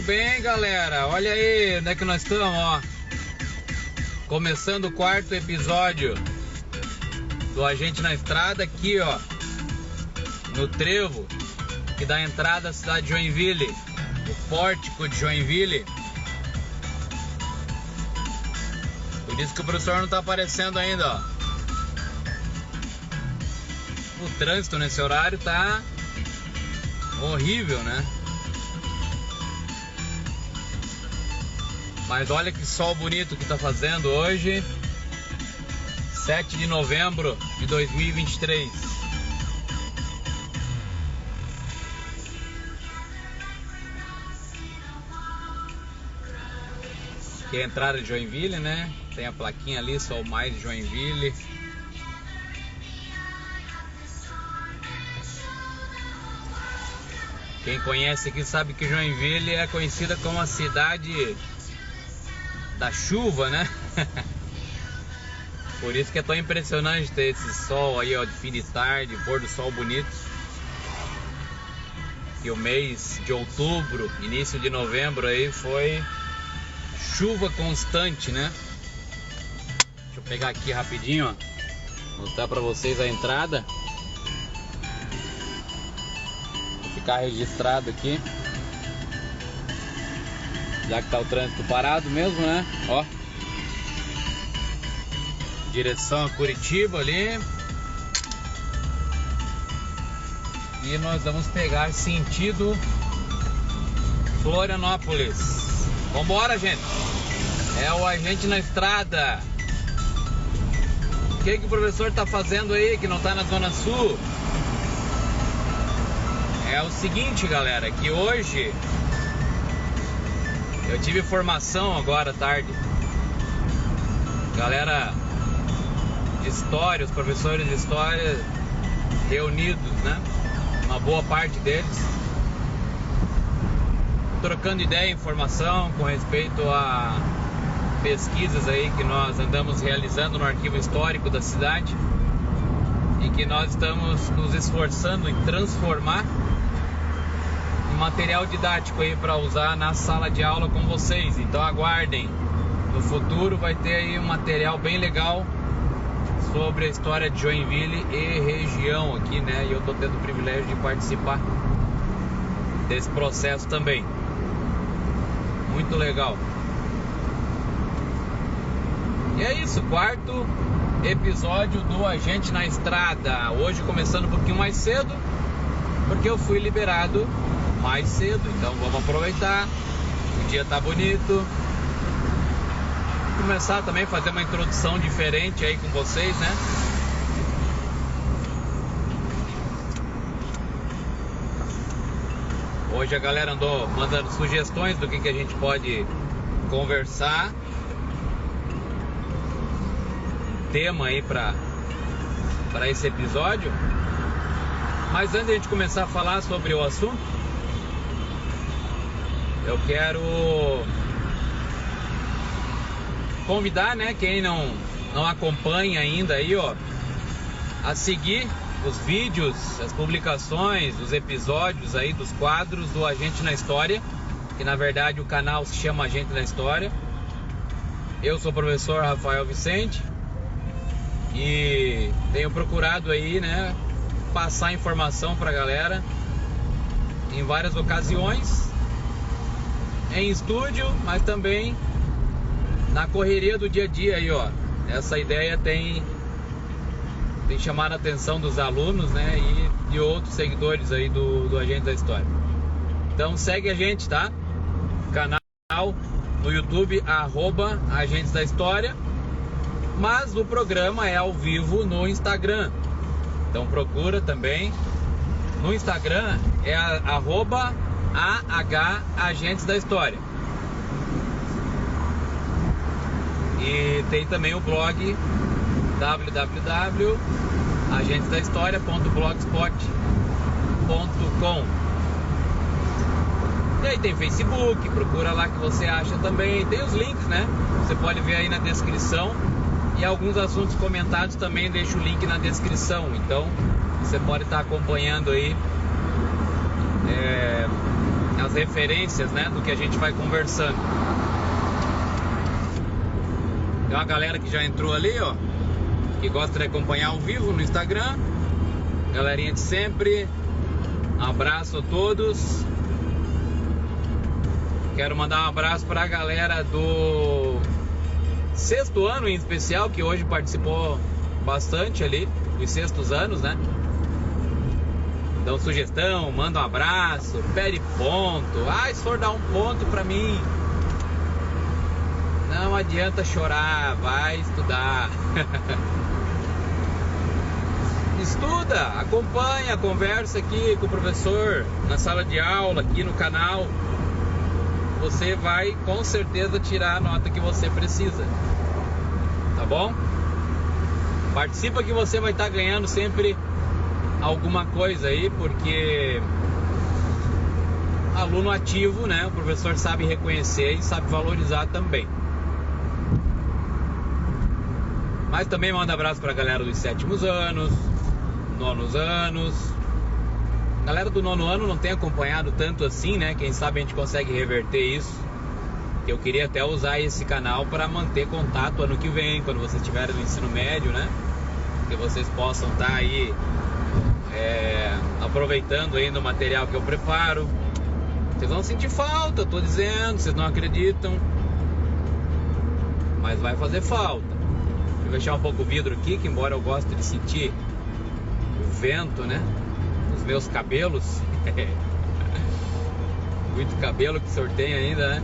bem, galera? Olha aí, onde é que nós estamos, ó. Começando o quarto episódio do A Gente na Estrada aqui, ó, no trevo que dá entrada à cidade de Joinville, o pórtico de Joinville. Por isso que o professor não tá aparecendo ainda, ó. O trânsito nesse horário tá horrível, né? Mas olha que sol bonito que tá fazendo hoje, 7 de novembro de 2023. Aqui é a entrada de Joinville, né? Tem a plaquinha ali, Sol Mais Joinville. Quem conhece aqui sabe que Joinville é conhecida como a cidade da chuva, né? Por isso que é tão impressionante ter esse sol aí, ó, de fim de tarde, pôr do sol bonito. E o mês de outubro, início de novembro aí foi chuva constante, né? Deixa eu pegar aqui rapidinho, ó, mostrar pra vocês a entrada. Vou ficar registrado aqui, já que tá o trânsito parado mesmo, né? Ó, direção a Curitiba ali. E nós vamos pegar sentido Florianópolis. Vambora, gente! É o A Gente na Estrada. O que o professor tá fazendo aí que não tá na Zona Sul? É o seguinte, galera, que hoje eu tive formação agora à tarde. Galera de história, os professores de história reunidos, né? Uma boa parte deles trocando ideia e informação com respeito a pesquisas aí que nós andamos realizando no arquivo histórico da cidade e que nós estamos nos esforçando em transformar em material didático aí para usar na sala de aula com vocês. Então aguardem, no futuro vai ter aí um material bem legal sobre a história de Joinville e região aqui, né? E eu tô tendo o privilégio de participar desse processo também. Muito legal. E é isso, quarto episódio do A Gente na Estrada. Hoje começando um pouquinho mais cedo, porque eu fui liberado mais cedo. Então vamos aproveitar. O dia tá bonito. Começar também a fazer uma introdução diferente aí com vocês, né? Hoje a galera andou mandando sugestões do que a gente pode conversar. Tema aí para esse episódio. Mas antes de a gente começar a falar sobre o assunto, eu quero convidar, né, quem não acompanha ainda aí, ó, a seguir os vídeos, as publicações, os episódios aí dos quadros do A Gente na História, que na verdade o canal se chama A Gente na História. Eu sou o professor Rafael Vicente e tenho procurado aí, né, passar informação pra galera em várias ocasiões, em estúdio, mas também na correria do dia a dia aí, ó. Essa ideia tem chamado a atenção dos alunos, né, e de outros seguidores aí do A Gente da História. Então segue a gente, tá? Canal no YouTube, @Agentes da História. Mas o programa é ao vivo no Instagram. Então procura também. No Instagram é @AHAgentes da História. E tem também o blog www.agentesdahistoria.blogspot.com. E aí tem Facebook, procura lá que você acha também. Tem os links, né? Você pode ver aí na descrição. E alguns assuntos comentados também deixo o link na descrição. Então você pode estar acompanhando aí as referências, né, do que a gente vai conversando. Tem uma galera que já entrou ali, ó, que gosta de acompanhar ao vivo no Instagram. Galerinha de sempre. Abraço a todos. Quero mandar um abraço para a galera do 6º ano em especial, que hoje participou bastante ali, dos 6º anos, né? Dão sugestão, manda um abraço, pede ponto. Se for dar um ponto pra mim, não adianta chorar, vai estudar. Estuda, acompanha, conversa aqui com o professor na sala de aula, aqui no canal. Você vai com certeza tirar a nota que você precisa, tá bom? Participa que você vai estar ganhando sempre alguma coisa aí, porque aluno ativo, né? O professor sabe reconhecer e sabe valorizar também. Mas também manda abraço pra galera dos 7º anos, 9º anos. Galera do 9º ano não tem acompanhado tanto assim, né? Quem sabe a gente consegue reverter isso. Eu queria até usar esse canal para manter contato ano que vem, quando vocês estiverem no ensino médio, né? Que vocês possam estar aí aproveitando ainda o material que eu preparo. Vocês vão sentir falta, eu tô dizendo, vocês não acreditam, mas vai fazer falta. Deixa eu fechar um pouco o vidro aqui, que embora eu goste de sentir o vento, né, nos meus cabelos. Muito cabelo que o senhor tem ainda, né?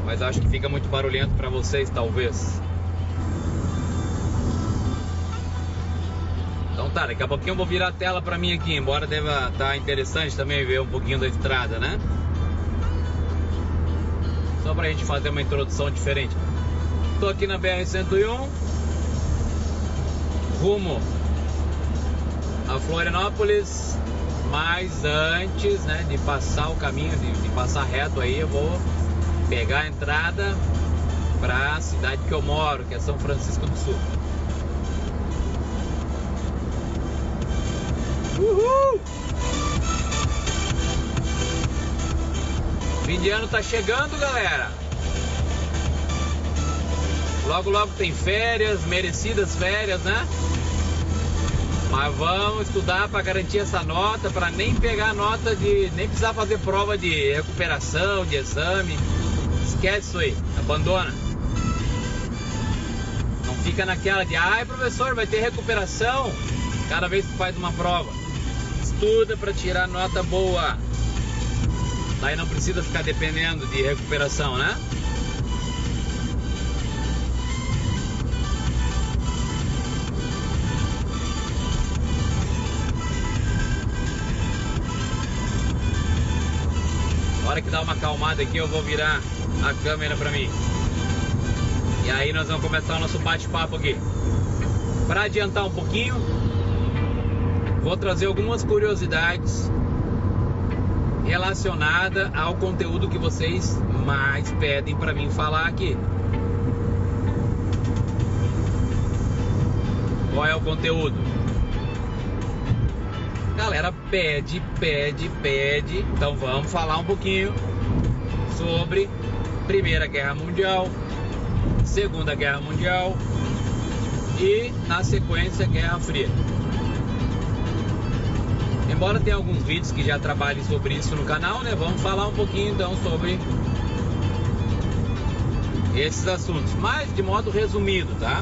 Mas acho que fica muito barulhento para vocês, talvez. Então tá, daqui a pouquinho eu vou virar a tela pra mim aqui, embora deva estar interessante também ver um pouquinho da estrada, né? Só pra gente fazer uma introdução diferente. Tô aqui na BR-101, rumo a Florianópolis, mas antes, né, de passar o caminho, de passar reto aí, eu vou pegar a entrada pra cidade que eu moro, que é São Francisco do Sul. Uhul! Fim de ano tá chegando, galera. Logo, logo tem férias, merecidas férias, né? Mas vamos estudar para garantir essa nota, para nem pegar nota de... nem precisar fazer prova de recuperação, de exame. Esquece isso aí, abandona. Não fica naquela de, professor, vai ter recuperação cada vez que faz uma prova. Estuda para tirar nota boa. Daí não precisa ficar dependendo de recuperação, né? Na hora que dá uma acalmada aqui, eu vou virar a câmera para mim. E aí nós vamos começar o nosso bate-papo aqui. Para adiantar um pouquinho, vou trazer algumas curiosidades relacionadas ao conteúdo que vocês mais pedem para mim falar aqui. Qual é o conteúdo? Galera pede. Então vamos falar um pouquinho sobre Primeira Guerra Mundial, Segunda Guerra Mundial e, na sequência, Guerra Fria. Embora tenha alguns vídeos que já trabalhem sobre isso no canal, né? Vamos falar um pouquinho então sobre esses assuntos, mas de modo resumido, tá?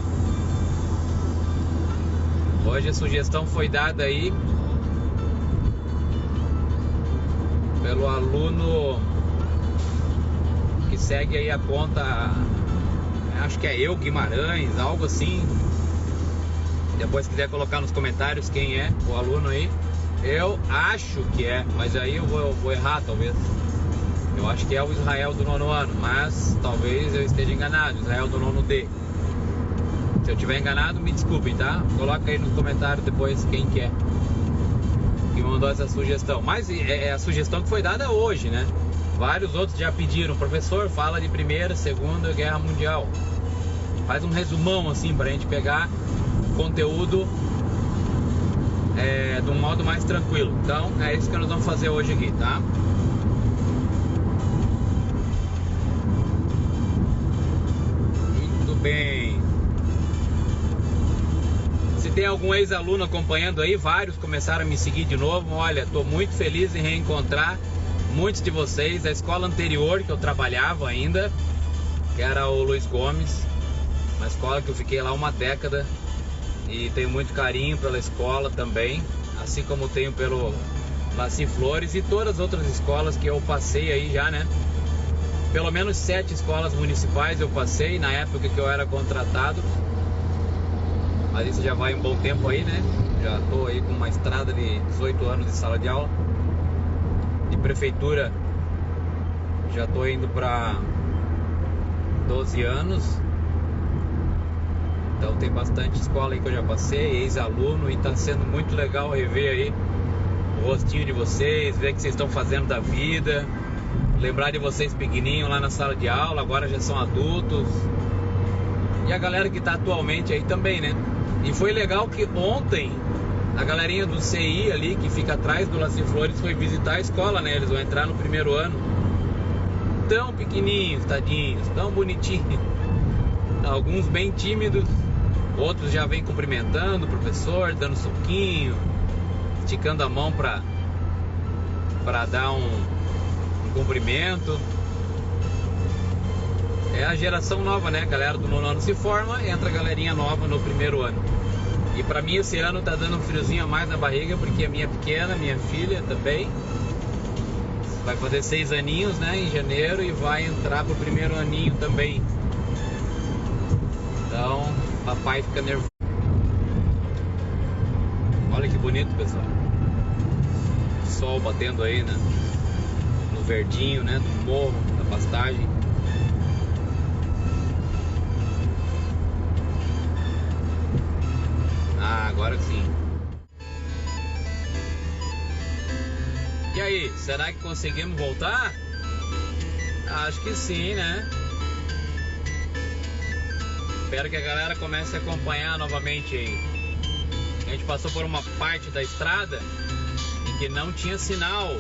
Hoje a sugestão foi dada aí pelo aluno que segue aí a conta, acho que é Eu Guimarães, algo assim. Depois se quiser colocar nos comentários quem é o aluno aí. Eu acho que é, mas aí eu vou errar talvez. Eu acho que é o Israel do 9º ano, mas talvez eu esteja enganado. Israel do 9º D. Se eu tiver enganado, me desculpem, tá? Coloca aí nos comentários depois quem que é que mandou essa sugestão. Mas é a sugestão que foi dada hoje, né? Vários outros já pediram, professor, fala de Primeira, Segunda Guerra Mundial. Faz um resumão assim pra gente pegar conteúdo de um modo mais tranquilo. Então é isso que nós vamos fazer hoje aqui, tá? Muito bem. Se tem algum ex-aluno acompanhando aí, vários começaram a me seguir de novo. Olha, estou muito feliz em reencontrar muitos de vocês da escola anterior que eu trabalhava ainda, que era o Luiz Gomes, uma escola que eu fiquei lá uma década e tenho muito carinho pela escola também, assim como tenho pelo Laci Flores e todas as outras escolas que eu passei aí já, né? Pelo menos 7 escolas municipais eu passei na época que eu era contratado. Mas isso já vai um bom tempo aí, né? Já tô aí com uma estrada de 18 anos de sala de aula. De prefeitura já tô indo para 12 anos. Então tem bastante escola aí que eu já passei, ex-aluno, e tá sendo muito legal rever aí o rostinho de vocês, ver o que vocês estão fazendo da vida, lembrar de vocês pequenininho lá na sala de aula, agora já são adultos. E a galera que tá atualmente aí também, né? E foi legal que ontem a galerinha do CI ali, que fica atrás do Laci Flores, foi visitar a escola, né? Eles vão entrar no primeiro ano. Tão pequenininhos, tadinhos, tão bonitinhos. Alguns bem tímidos, outros já vêm cumprimentando o professor, dando suquinho, esticando a mão pra dar um cumprimento. É a geração nova, né? A galera do 9º ano se forma, entra a galerinha nova no primeiro ano. E pra mim esse ano tá dando um friozinho a mais na barriga, porque a minha pequena, minha filha também, vai fazer 6 aninhos, né, em janeiro, e vai entrar pro primeiro aninho também. Então, papai fica nervoso. Olha que bonito, pessoal. Sol batendo aí, né, no verdinho, né, do morro, da pastagem. Ah, agora sim. E aí, será que conseguimos voltar? Acho que sim, né? Espero que a galera comece a acompanhar novamente aí. A gente passou por uma parte da estrada em que não tinha sinal.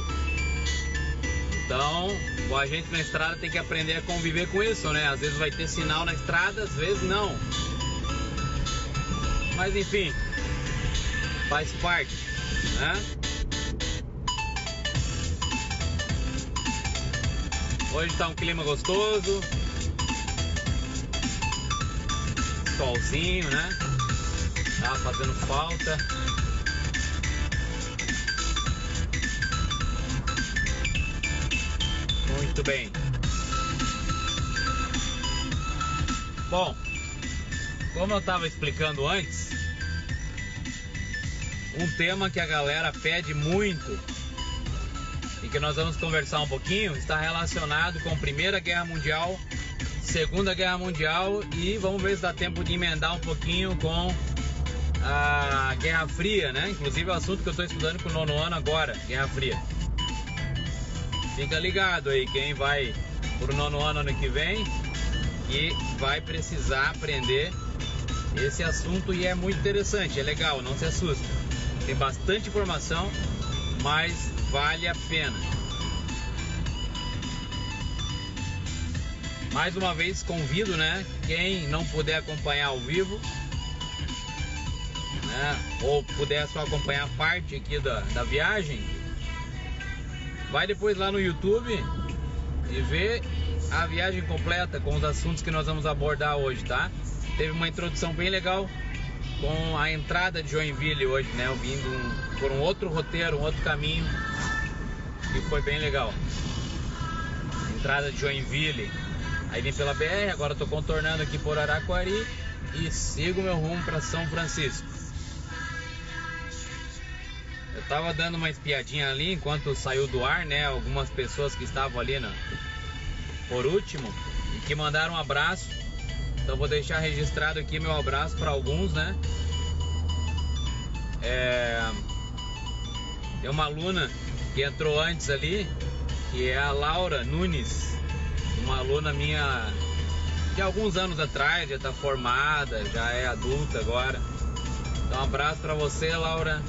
Então, o agente na estrada tem que aprender a conviver com isso, né? Às vezes vai ter sinal na estrada, às vezes não. Mas enfim, faz parte, né? Hoje tá um clima gostoso, solzinho, né? Tá fazendo falta. Muito bem. Bom, como eu estava explicando antes, um tema que a galera pede muito e que nós vamos conversar um pouquinho está relacionado com a Primeira Guerra Mundial, Segunda Guerra Mundial, e vamos ver se dá tempo de emendar um pouquinho com a Guerra Fria, né? Inclusive é o assunto que eu estou estudando com o 9º ano agora, Guerra Fria. Fica ligado aí, quem vai pro 9º ano que vem, e vai precisar aprender esse assunto, e é muito interessante, é legal, não se assusta. Tem bastante informação, mas vale a pena. Mais uma vez convido, né, quem não puder acompanhar ao vivo, né, ou puder só acompanhar parte aqui da viagem, vai depois lá no YouTube e vê a viagem completa com os assuntos que nós vamos abordar hoje, tá? Teve uma introdução bem legal com a entrada de Joinville hoje, né? Eu vindo por um outro roteiro, um outro caminho, e foi bem legal. Entrada de Joinville, aí vim pela BR, agora estou contornando aqui por Araquari e sigo meu rumo para São Francisco. Eu tava dando uma espiadinha ali enquanto saiu do ar, né? Algumas pessoas que estavam ali por último e que mandaram um abraço. Então vou deixar registrado aqui meu abraço para alguns, né? Tem uma aluna que entrou antes ali, que é a Laura Nunes, uma aluna minha de alguns anos atrás, já está formada, já é adulta agora. Então um abraço para você, Laura.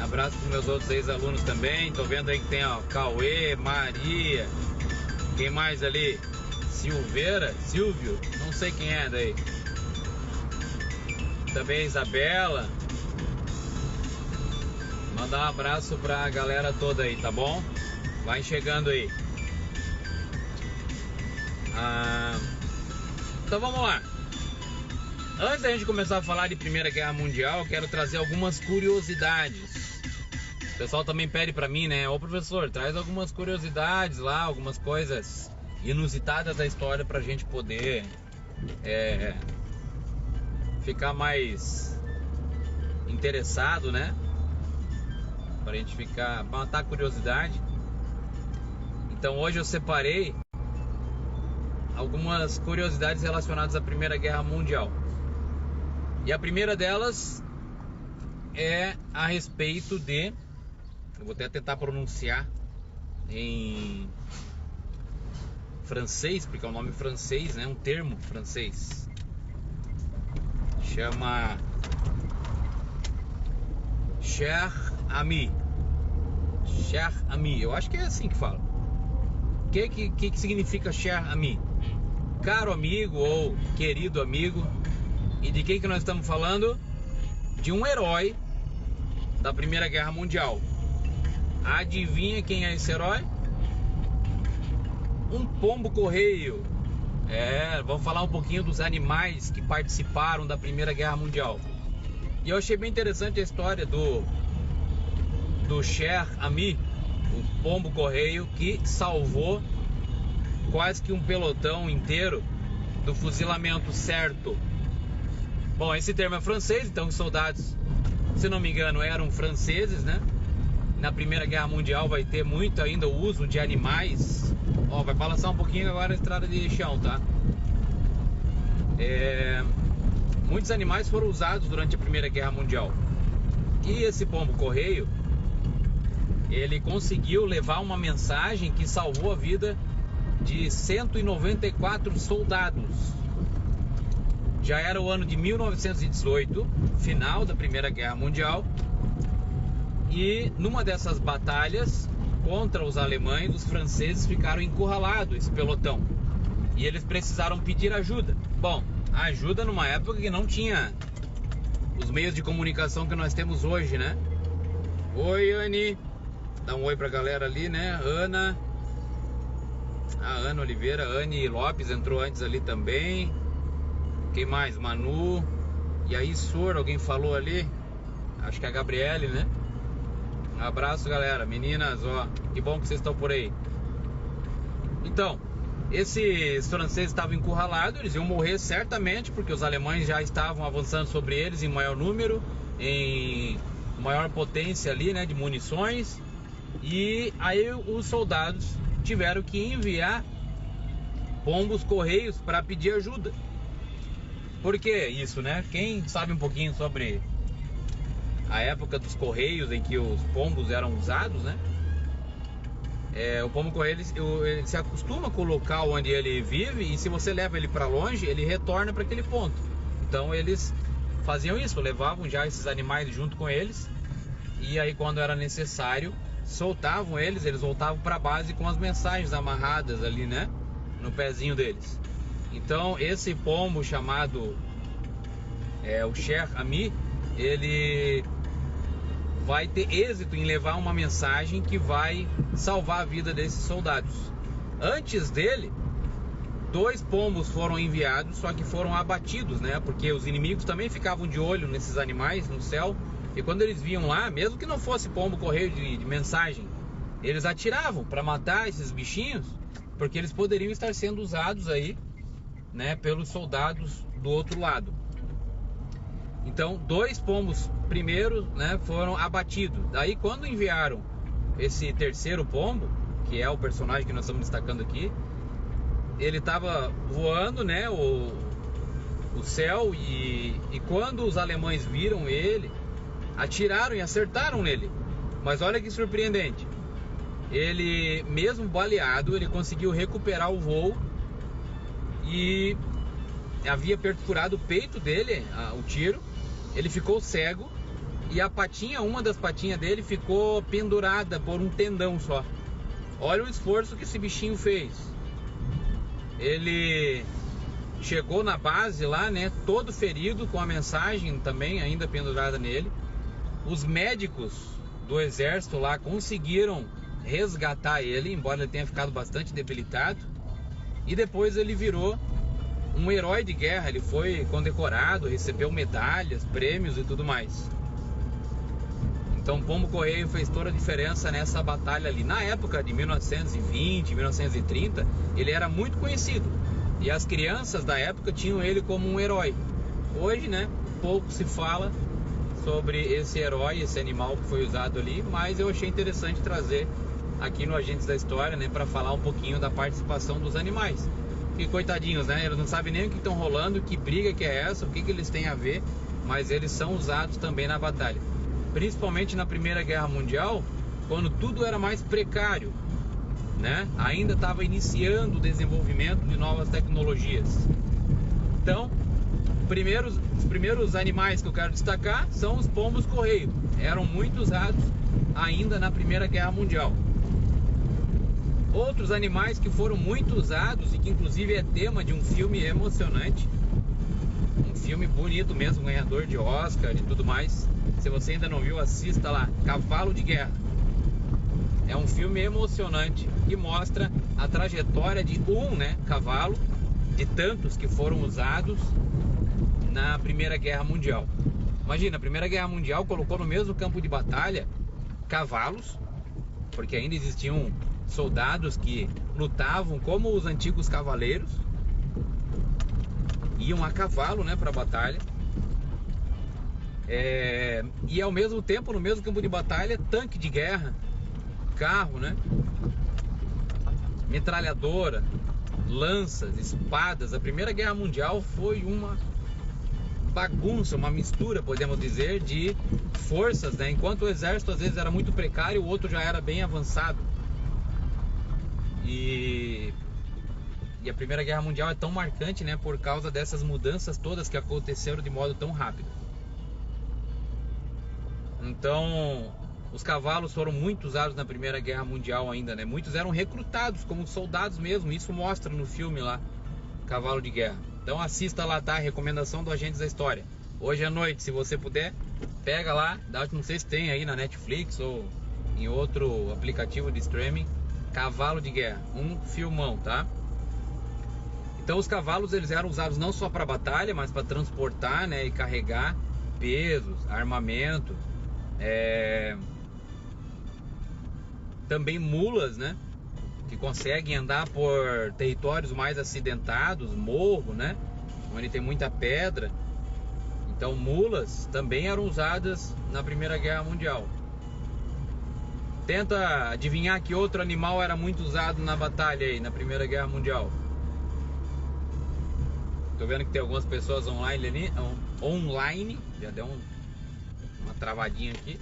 Abraço para meus outros ex-alunos também. Tô vendo aí que tem, ó, Cauê, Maria. Quem mais ali? Silvio, não sei quem é daí. Também Isabela. Mandar um abraço pra galera toda aí, tá bom? Vai chegando aí. Então vamos lá. Antes da gente começar a falar de Primeira Guerra Mundial, eu quero trazer algumas curiosidades. O pessoal também pede pra mim, né? Ô professor, traz algumas curiosidades lá, algumas coisas inusitadas da história pra gente poder ficar mais interessado, né? Pra gente ficar, matar a curiosidade. Então hoje eu separei algumas curiosidades relacionadas à Primeira Guerra Mundial. E a primeira delas é a respeito de... Eu vou até tentar pronunciar em francês, porque é um nome francês, né? Um termo francês. Chama Cher Ami. Cher Ami, eu acho que é assim que fala. O que significa Cher Ami? Caro amigo ou querido amigo. E de quem que nós estamos falando? De um herói da Primeira Guerra Mundial. Adivinha quem é esse herói? Um pombo-correio. Vamos falar um pouquinho dos animais que participaram da Primeira Guerra Mundial. E eu achei bem interessante a história do Cher Ami, o pombo-correio que salvou quase que um pelotão inteiro do fuzilamento certo. Bom, esse termo é francês, então os soldados, se não me engano, eram franceses, né? Na Primeira Guerra Mundial vai ter muito ainda o uso de animais. Ó, vai balançar um pouquinho agora a estrada de chão, tá? Muitos animais foram usados durante a Primeira Guerra Mundial. E esse pombo-correio, ele conseguiu levar uma mensagem que salvou a vida de 194 soldados. Já era o ano de 1918, final da Primeira Guerra Mundial. E numa dessas batalhas contra os alemães, os franceses ficaram encurralados, esse pelotão. E eles precisaram pedir ajuda. Bom, ajuda numa época que não tinha os meios de comunicação que nós temos hoje, né? Oi, Anne. Dá um oi pra galera ali, né? Ana. A Ana Oliveira, Anne Lopes entrou antes ali também. Quem mais? Manu. E aí, Sor, alguém falou ali? Acho que é a Gabriele, né? Um abraço, galera. Meninas, ó, que bom que vocês estão por aí. Então, esses franceses estavam encurralados, eles iam morrer certamente, porque os alemães já estavam avançando sobre eles em maior número, em maior potência ali, né, de munições. E aí os soldados tiveram que enviar pombos-correios para pedir ajuda. Por que isso, né? Quem sabe um pouquinho sobre a época dos correios em que os pombos eram usados, né? O pombo-correio ele se acostuma com o local onde ele vive, e se você leva ele para longe, ele retorna para aquele ponto. Então eles faziam isso, levavam já esses animais junto com eles, e aí quando era necessário, soltavam eles voltavam para a base com as mensagens amarradas ali, né? No pezinho deles. Então esse pombo chamado o Cher Ami, ele vai ter êxito em levar uma mensagem que vai salvar a vida desses soldados. Antes dele, 2 pombos foram enviados, só que foram abatidos, né? Porque os inimigos também ficavam de olho nesses animais no céu, e quando eles viam lá, mesmo que não fosse pombo-correio de mensagem, eles atiravam para matar esses bichinhos, porque eles poderiam estar sendo usados aí, né, pelos soldados do outro lado. Então 2 pombos primeiros, né, foram abatidos. Daí quando enviaram esse terceiro pombo, que é o personagem que nós estamos destacando aqui, ele estava voando, né, o céu, e quando os alemães viram ele, atiraram e acertaram nele. Mas olha que surpreendente, ele mesmo baleado, ele conseguiu recuperar o voo, e havia perfurado o peito dele o tiro. Ele ficou cego e a patinha, uma das patinhas dele ficou pendurada por um tendão só. Olha o esforço que esse bichinho fez. Ele chegou na base lá, né, todo ferido, com a mensagem também ainda pendurada nele. Os médicos do exército lá conseguiram resgatar ele, embora ele tenha ficado bastante debilitado. E depois ele virou um herói de guerra. Ele foi condecorado, recebeu medalhas, prêmios e tudo mais. Então o pombo correio fez toda a diferença nessa batalha ali. Na época de 1920, 1930, ele era muito conhecido. E as crianças da época tinham ele como um herói. Hoje, né, pouco se fala sobre esse herói, esse animal que foi usado ali. Mas eu achei interessante trazer aqui no Agentes da História, né, para falar um pouquinho da participação dos animais. Que coitadinhos, né, eles não sabem nem o que estão rolando, que briga que é essa, o que eles têm a ver. Mas eles são usados também na batalha. Principalmente na Primeira Guerra Mundial, quando tudo era mais precário, né? Ainda estava iniciando o desenvolvimento de novas tecnologias. Então, os primeiros animais que eu quero destacar são os pombos correio. Eram muito usados ainda na Primeira Guerra Mundial. Outros animais que foram muito usados e que inclusive é tema de um filme emocionante, um filme bonito mesmo, ganhador de Oscar e tudo mais. Se você ainda não viu, assista lá, Cavalo de Guerra. É um filme emocionante que mostra a trajetória de cavalo, de tantos que foram usados na Primeira Guerra Mundial. Imagina, a Primeira Guerra Mundial colocou no mesmo campo de batalha cavalos, porque ainda existiam soldados que lutavam como os antigos cavaleiros, iam a cavalo, né, para a batalha. E ao mesmo tempo, no mesmo campo de batalha, tanque de guerra, carro, né, metralhadora, lanças, espadas. A Primeira Guerra Mundial foi uma bagunça, uma mistura, podemos dizer, de forças, né? Enquanto o exército às vezes era muito precário, o outro já era bem avançado. E a Primeira Guerra Mundial é tão marcante, né, por causa dessas mudanças todas que aconteceram de modo tão rápido. Então, os cavalos foram muito usados na Primeira Guerra Mundial ainda, né? Muitos eram recrutados como soldados mesmo. Isso mostra no filme lá, Cavalo de Guerra. Então assista lá, tá? Recomendação do Agentes da História. Hoje à noite, se você puder, pega lá. Não sei se tem aí na Netflix ou em outro aplicativo de streaming. Cavalo de Guerra, um filmão, tá? Então os cavalos, eles eram usados não só para batalha, mas para transportar, né, e carregar pesos, armamento. Também mulas, né, que conseguem andar por territórios mais acidentados, morro, né, onde tem muita pedra. Então mulas também eram usadas na Primeira Guerra Mundial. Tenta adivinhar que outro animal era muito usado na batalha aí, na Primeira Guerra Mundial. Tô vendo que tem algumas pessoas online, já deu uma travadinha aqui.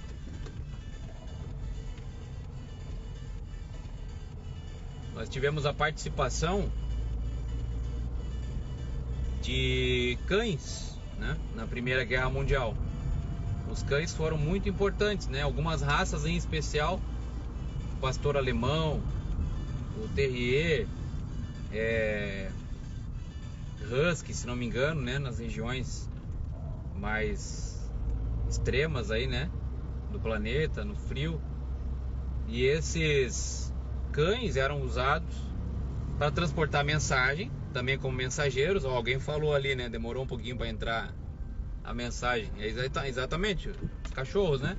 Nós tivemos a participação de cães, né, na Primeira Guerra Mundial. Os cães foram muito importantes, né? Algumas raças em especial, o pastor alemão, o terrier, husky, se não me engano, né, nas regiões mais extremas aí, né, do planeta, no frio. E esses cães eram usados para transportar mensagem, também como mensageiros. Alguém falou ali, né, demorou um pouquinho para entrar a mensagem. Exatamente, os cachorros, né?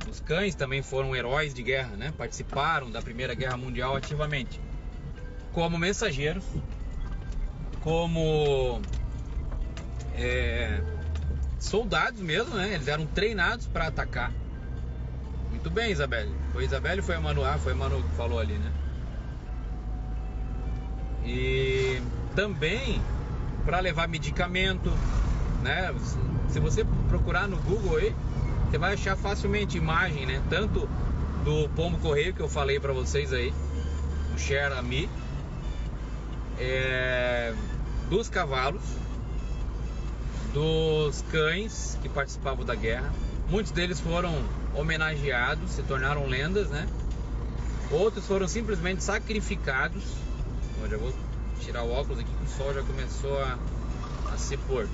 Os cães também foram heróis de guerra, né? Participaram da Primeira Guerra Mundial ativamente, como mensageiros, como soldados mesmo, né? Eles eram treinados para atacar. Muito bem, Isabelle. Foi Isabelle ou foi a Manu? Foi a Manu que falou ali, né? E também para levar medicamento, né? Se você procurar no Google aí, você vai achar facilmente imagem, né? Tanto do pombo correio que eu falei para vocês aí, o Cher Ami, dos cavalos, dos cães que participavam da guerra, Muitos deles foram homenageados, se tornaram lendas, né? Outros foram simplesmente sacrificados. Eu já vou tirar o óculos aqui que o sol já começou a se pôr.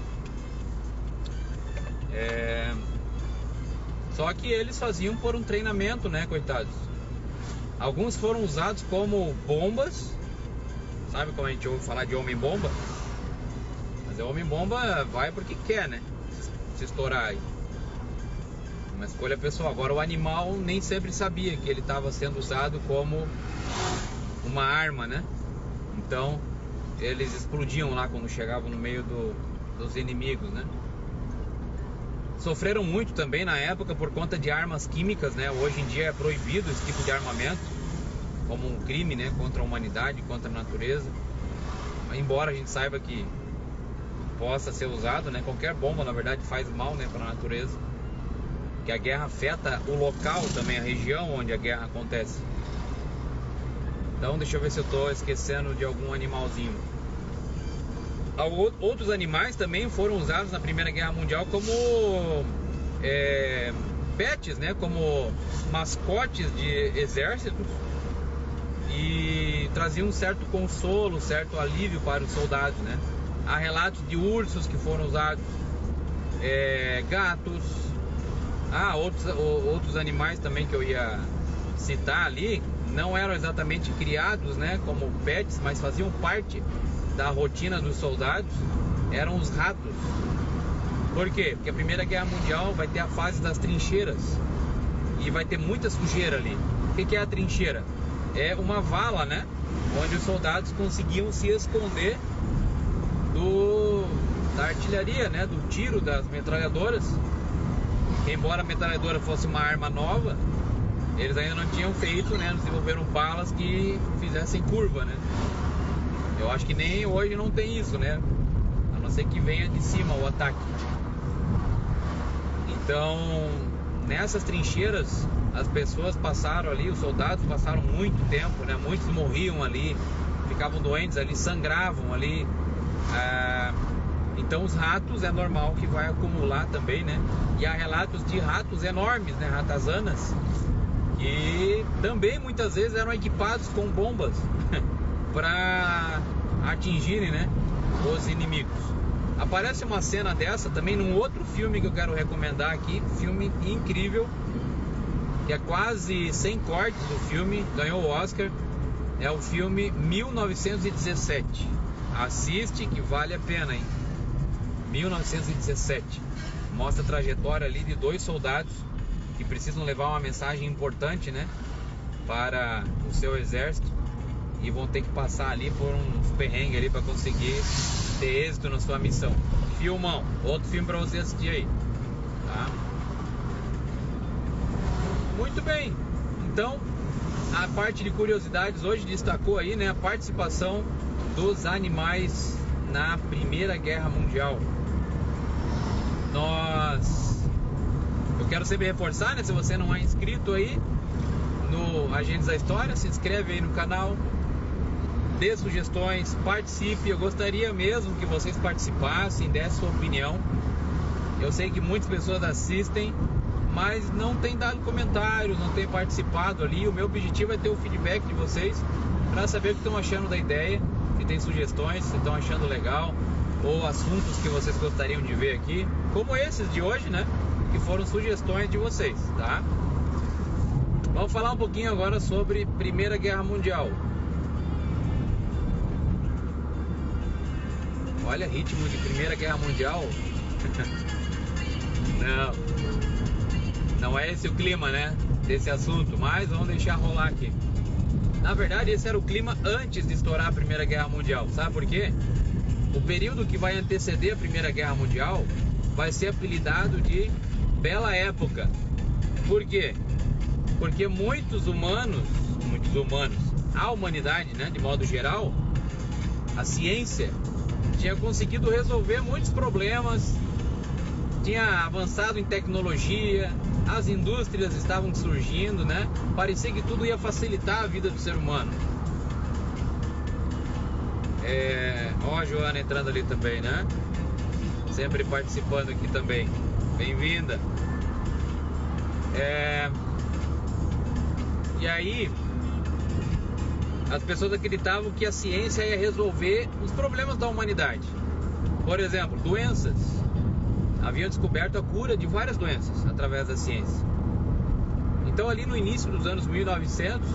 Só que eles faziam por um treinamento, né, coitados? Alguns foram usados como bombas. Sabe como a gente ouve falar de homem-bomba? Mas o homem-bomba vai porque quer, né? Se estourar aí. Uma escolha pessoal. Agora o animal nem sempre sabia que ele estava sendo usado como uma arma, né? Então eles explodiam lá quando chegavam no meio dos inimigos, né? Sofreram muito também na época por conta de armas químicas, né? Hoje em dia é proibido esse tipo de armamento como um crime, né? Contra a humanidade, contra a natureza. Embora a gente saiba que possa ser usado, né? Qualquer bomba na verdade faz mal, né, para a natureza. Que a guerra afeta o local também, a região onde a guerra acontece. Então deixa eu ver se eu estou esquecendo de algum animalzinho. Outros animais também foram usados na Primeira Guerra Mundial como pets, né? Como mascotes de exércitos. E traziam um certo consolo, certo alívio para os soldados, né? Há relatos de ursos que foram usados, gatos. Outros animais também que eu ia citar ali não eram exatamente criados, né, como pets, mas faziam parte da rotina dos soldados. Eram os ratos. Por quê? Porque a Primeira Guerra Mundial vai ter a fase das trincheiras e vai ter muita sujeira ali. O que é a trincheira? É uma vala, né, onde os soldados conseguiam se esconder da artilharia, né, do tiro das metralhadoras. Embora a metralhadora fosse uma arma nova, eles ainda não tinham feito, né, não desenvolveram balas que fizessem curva, né. Eu acho que nem hoje não tem isso, né, a não ser que venha de cima o ataque. Então, nessas trincheiras, as pessoas passaram ali, os soldados passaram muito tempo, né, muitos morriam ali, ficavam doentes ali, sangravam ali. Então os ratos é normal que vai acumular também, né? E há relatos de ratos enormes, né? Ratazanas, que também muitas vezes eram equipados com bombas para atingirem, né, os inimigos. Aparece uma cena dessa também num outro filme que eu quero recomendar aqui, filme incrível, que é quase sem cortes o filme, ganhou o Oscar. É o filme 1917. Assiste que vale a pena, hein? 1917 mostra a trajetória ali de dois soldados que precisam levar uma mensagem importante, né, para o seu exército, e vão ter que passar ali por uns perrengues ali para conseguir ter êxito na sua missão. Filmão, outro filme para você assistir aí, tá? Muito bem. Então, a parte de curiosidades hoje destacou aí, né, a participação dos animais na Primeira Guerra Mundial. Eu quero sempre reforçar, né, se você não é inscrito aí no Agentes da História, se inscreve aí no canal, dê sugestões, participe. Eu gostaria mesmo que vocês participassem, dessem sua opinião. Eu sei que muitas pessoas assistem, mas não tem dado comentários, não tem participado ali. O meu objetivo é ter o feedback de vocês para saber o que estão achando da ideia, se tem sugestões, se estão achando legal, ou assuntos que vocês gostariam de ver aqui, como esses de hoje, né, que foram sugestões de vocês, tá? Vamos falar um pouquinho agora sobre Primeira Guerra Mundial. Olha, ritmo de Primeira Guerra Mundial. Não é esse o clima, né, desse assunto, mas vamos deixar rolar aqui. Na verdade, esse era o clima antes de estourar a Primeira Guerra Mundial. Sabe por quê? O período que vai anteceder a Primeira Guerra Mundial vai ser apelidado de Bela Época. Por quê? Porque muitos humanos, a humanidade, né, de modo geral, a ciência tinha conseguido resolver muitos problemas, tinha avançado em tecnologia, as indústrias estavam surgindo, né? Parecia que tudo ia facilitar a vida do ser humano. Ó a Joana entrando ali também, né? Sempre participando aqui também. Bem-vinda. E aí as pessoas acreditavam que a ciência ia resolver os problemas da humanidade. Por exemplo, doenças. Haviam descoberto a cura de várias doenças através da ciência. Então ali no início dos anos 1900,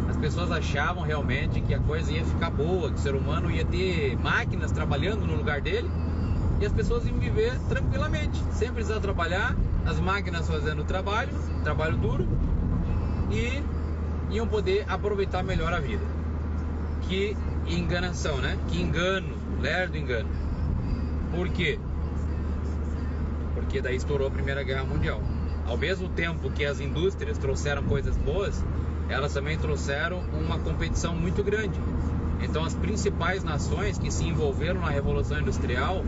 as pessoas achavam realmente que a coisa ia ficar boa, que o ser humano ia ter máquinas trabalhando no lugar dele e as pessoas iam viver tranquilamente, sem precisar trabalhar, as máquinas fazendo o trabalho duro, e iam poder aproveitar melhor a vida. Que enganação, né? Que engano, lerdo engano. Por quê? Porque daí estourou a Primeira Guerra Mundial. Ao mesmo tempo que as indústrias trouxeram coisas boas, elas também trouxeram uma competição muito grande. Então as principais nações que se envolveram na Revolução Industrial,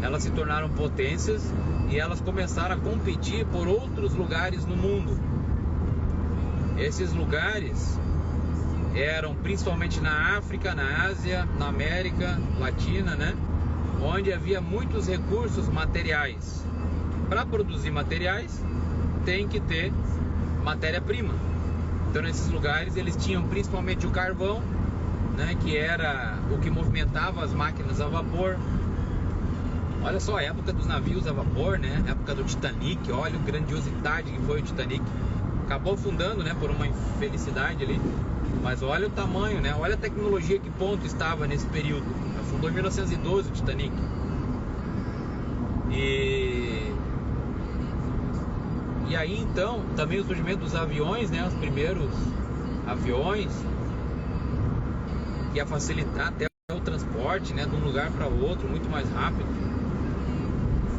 elas se tornaram potências e elas começaram a competir por outros lugares no mundo. Esses lugares eram principalmente na África, na Ásia, na América Latina, né? Onde havia muitos recursos materiais. Para produzir materiais, tem que ter matéria-prima. Então nesses lugares eles tinham principalmente o carvão, né, que era o que movimentava as máquinas a vapor. Olha só a época dos navios a vapor, né? A época do Titanic, olha a grandiosidade que foi o Titanic. Acabou afundando, né, por uma infelicidade ali. Mas olha o tamanho, né? Olha a tecnologia, que ponto estava nesse período. Afundou em 1912 o Titanic. E aí então, também o surgimento dos aviões, né? Os primeiros aviões, que ia facilitar até o transporte, né? De um lugar para outro, muito mais rápido.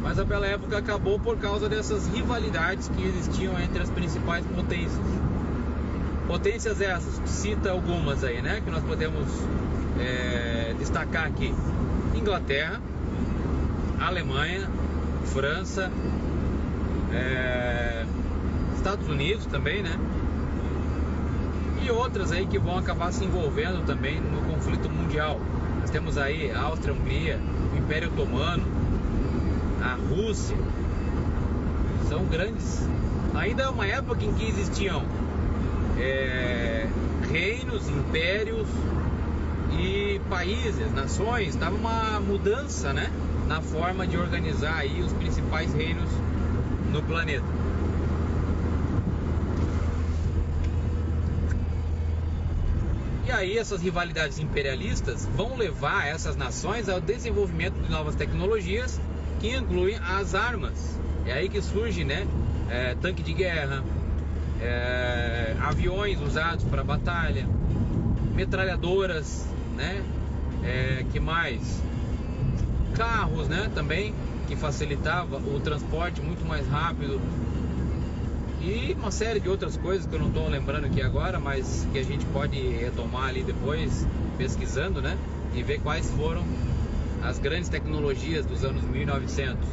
Mas aquela época acabou por causa dessas rivalidades que existiam entre as principais potências. Potências essas, cita algumas aí, né? Que nós podemos destacar aqui: Inglaterra, Alemanha, França, Estados Unidos também, né? E outras aí que vão acabar se envolvendo também no conflito mundial. Nós temos aí a Áustria, Hungria, o Império Otomano, a Rússia. São grandes. Ainda é uma época em que existiam reinos, impérios e países, nações. Estava uma mudança, né, na forma de organizar aí os principais reinos no planeta. E aí essas rivalidades imperialistas vão levar essas nações ao desenvolvimento de novas tecnologias, que incluem as armas. É aí que surge, né, tanque de guerra, aviões usados para batalha, metralhadoras, né, que mais? Carros, né, também, que facilitava o transporte muito mais rápido. E uma série de outras coisas que eu não estou lembrando aqui agora, mas que a gente pode retomar ali depois, pesquisando, né? E ver quais foram as grandes tecnologias dos anos 1900.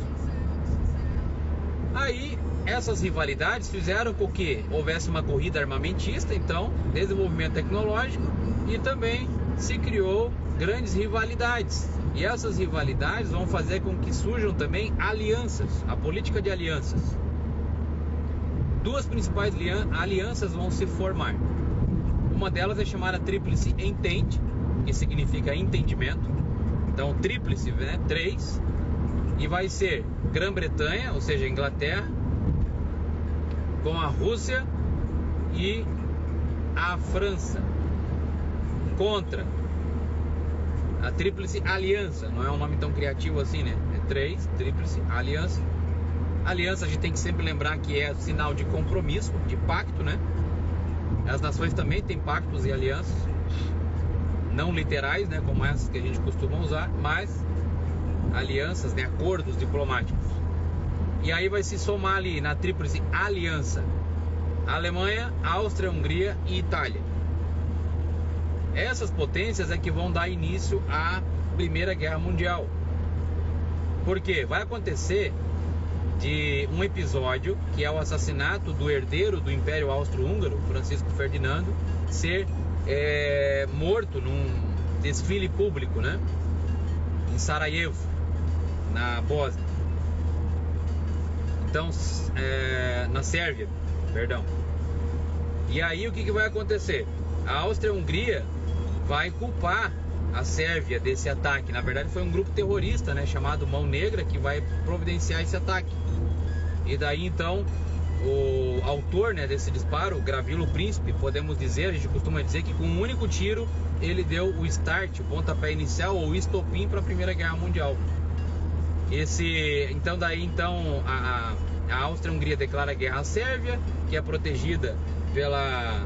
Aí, essas rivalidades fizeram com que houvesse uma corrida armamentista, então, desenvolvimento tecnológico, e também se criou grandes rivalidades. E essas rivalidades vão fazer com que surjam também alianças, a política de alianças. Duas principais alianças vão se formar. Uma delas é chamada Tríplice Entente, que significa entendimento. Então, tríplice, né? 3. E vai ser Grã-Bretanha, ou seja, Inglaterra, com a Rússia e a França, contra a Tríplice Aliança. Não é um nome tão criativo assim, né? É 3, Tríplice Aliança. Aliança, a gente tem que sempre lembrar que é sinal de compromisso, de pacto, né? As nações também têm pactos e alianças, não literais, né, como essas que a gente costuma usar, mas alianças, né, acordos diplomáticos. E aí vai se somar ali na Tríplice Aliança Alemanha, Áustria, Hungria e Itália. Essas potências é que vão dar início à Primeira Guerra Mundial. Porque vai acontecer de um episódio, que é o assassinato do herdeiro do Império Austro-Húngaro, Francisco Ferdinando, ser morto num desfile público, né, em Sarajevo, na Bósnia. Então, na Sérvia. perdão. E aí o que vai acontecer? A Áustria-Hungria vai culpar a Sérvia desse ataque. Na verdade foi um grupo terrorista, né, chamado Mão Negra, que vai providenciar esse ataque. E daí então o autor, né, desse disparo, Gavrilo Princip, podemos dizer, a gente costuma dizer que com um único tiro ele deu o start, o pontapé inicial ou o estopim para a Primeira Guerra Mundial. Então a Áustria-Hungria declara guerra à Sérvia, que é protegida pela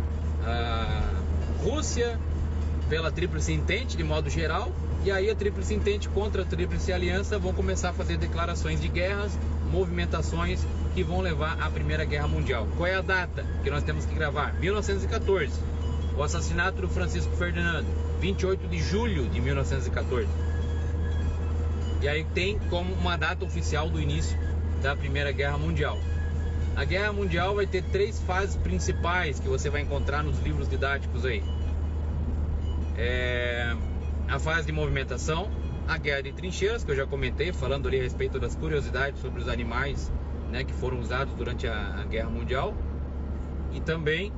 Rússia, pela Tríplice Entente de modo geral, e aí a Tríplice Entente contra a Tríplice Aliança vão começar a fazer declarações de guerras, movimentações que vão levar à Primeira Guerra Mundial. Qual é a data que nós temos que gravar? 1914, o assassinato do Francisco Ferdinando, 28 de julho de 1914. E aí tem como uma data oficial do início da Primeira Guerra Mundial. A Guerra Mundial vai ter 3 fases principais que você vai encontrar nos livros didáticos aí. A fase de movimentação, a guerra de trincheiras, que eu já comentei, falando ali a respeito das curiosidades sobre os animais, né, que foram usados durante a Guerra Mundial. E também